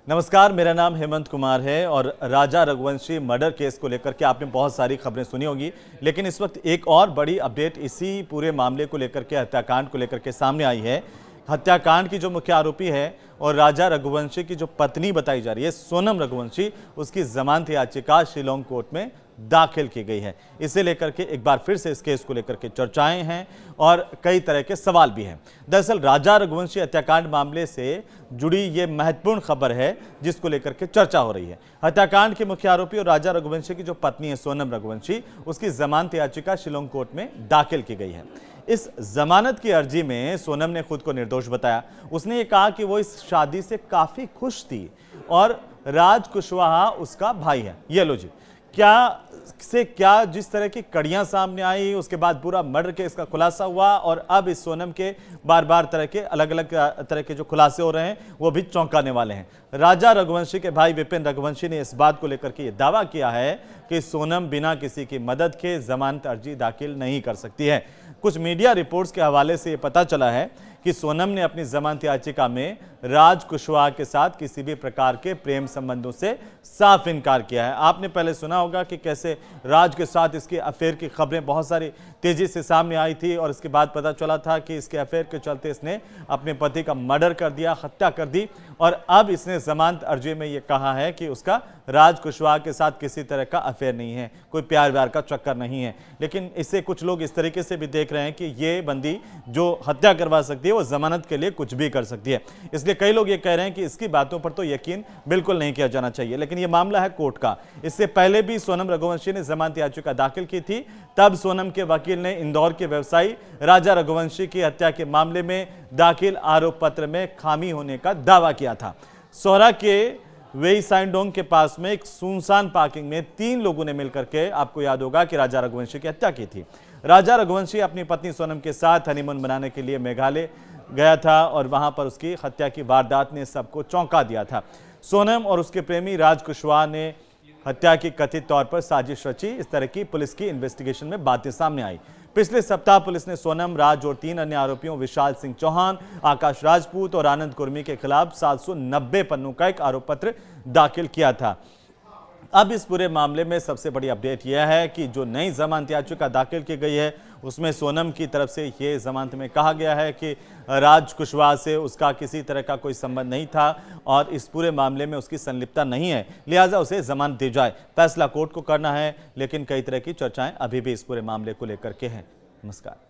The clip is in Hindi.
नमस्कार, मेरा नाम हेमंत कुमार है और राजा रघुवंशी मर्डर केस को लेकर के आपने बहुत सारी खबरें सुनी होगी, लेकिन इस वक्त एक और बड़ी अपडेट इसी पूरे मामले को लेकर के, हत्याकांड को लेकर के सामने आई है। हत्याकांड की जो मुख्य आरोपी है और राजा रघुवंशी की जो पत्नी बताई जा रही है सोनम रघुवंशी, उसकी जमानत याचिका शिलोंग कोर्ट में दाखिल की गई है। इसे लेकर के एक बार फिर से इस केस को लेकर के चर्चाएं हैं और कई तरह के सवाल भी हैं। दरअसल राजा रघुवंशी हत्याकांड मामले से जुड़ी ये महत्वपूर्ण खबर है जिसको लेकर के चर्चा हो रही है। हत्याकांड के मुख्य आरोपी और राजा रघुवंशी की जो पत्नी है सोनम रघुवंशी, उसकी जमानत याचिका शिलोंग कोर्ट में दाखिल की गई है। इस जमानत की अर्जी में सोनम ने खुद को निर्दोष बताया। उसने ये कहा कि वो इस शादी से काफी खुश थी और राज कुशवाहा उसका भाई है। ये लो जी, क्या जिस तरह की कड़ियां सामने आई, उसके बाद पूरा मर्डर केस का खुलासा हुआ और अब इस सोनम के बार बार तरह के अलग अलग तरह के जो खुलासे हो रहे हैं वो भी चौंकाने वाले हैं। राजा रघुवंशी के भाई विपिन रघुवंशी ने इस बात को लेकर के ये दावा किया है कि सोनम बिना किसी की मदद के जमानत अर्जी दाखिल नहीं कर सकती है। कुछ मीडिया रिपोर्ट्स के हवाले से ये पता चला है कि सोनम ने अपनी जमानत याचिका में राज कुशवाहा के साथ किसी भी प्रकार के प्रेम संबंधों से साफ इनकार किया है। आपने पहले सुना होगा कि कैसे राज के साथ इसके अफेयर की खबरें बहुत सारी तेजी से सामने आई थी और इसके बाद पता चला था कि इसके अफेयर के चलते इसने अपने पति का मर्डर कर दिया, हत्या कर दी और अब इसने जमानत अर्जी में यह कहा है कि उसका राज कुशवाहा के साथ किसी तरह का अफेयर नहीं है, कोई प्यार व्यार का चक्कर नहीं है। लेकिन इसे कुछ लोग इस तरीके से भी देख रहे हैं कि ये बंदी जो हत्या करवा सकती है वो जमानत के लिए कुछ भी कर सकती है। इसलिए कई लोग ये कह रहे हैं कि इसकी बातों पर तो यकीन बिल्कुल नहीं किया जाना चाहिए। लेकिन ये मामला है कोर्ट का। इससे पहले भी सोनम रघुवंशी ने जमानत याचिका दाखिल की थी। तब सोनम के वकील ने इंदौर के व्यवसायी राजा रघुवंशी की हत्या के मामले में दाखिल आरोप पत्र में खामी होने का दावा किया था। सोहरा के वेई साइंडोंग के पास में एक सुनसान पार्किंग में 3 लोगों ने मिलकर के, आपको याद होगा, कि राजा रघुवंशी की हत्या की थी। राजा रघुवंशी अपनी पत्नी सोनम के साथ हनीमून मनाने के लिए मेघालय गया था और वहां पर उसकी हत्या की वारदात ने सबको चौंका दिया था। सोनम और उसके प्रेमी राज कुशवाहा ने हत्या की कथित तौर पर साजिश रची। इस तरह की पुलिस की इन्वेस्टिगेशन में बातें सामने आई। पिछले सप्ताह पुलिस ने सोनम, राज और 3 अन्य आरोपियों विशाल सिंह चौहान, आकाश राजपूत और आनंद कुर्मी के खिलाफ 790 पन्नों का एक आरोप पत्र दाखिल किया था। अब इस पूरे मामले में सबसे बड़ी अपडेट यह है कि जो नई जमानत याचिका दाखिल की गई है उसमें सोनम की तरफ से ये जमानत में कहा गया है कि राज कुशवाहा से उसका किसी तरह का कोई संबंध नहीं था और इस पूरे मामले में उसकी संलिप्तता नहीं है, लिहाजा उसे जमानत दी जाए। फैसला कोर्ट को करना है, लेकिन कई तरह की चर्चाएं अभी भी इस पूरे मामले को लेकर के हैं। नमस्कार।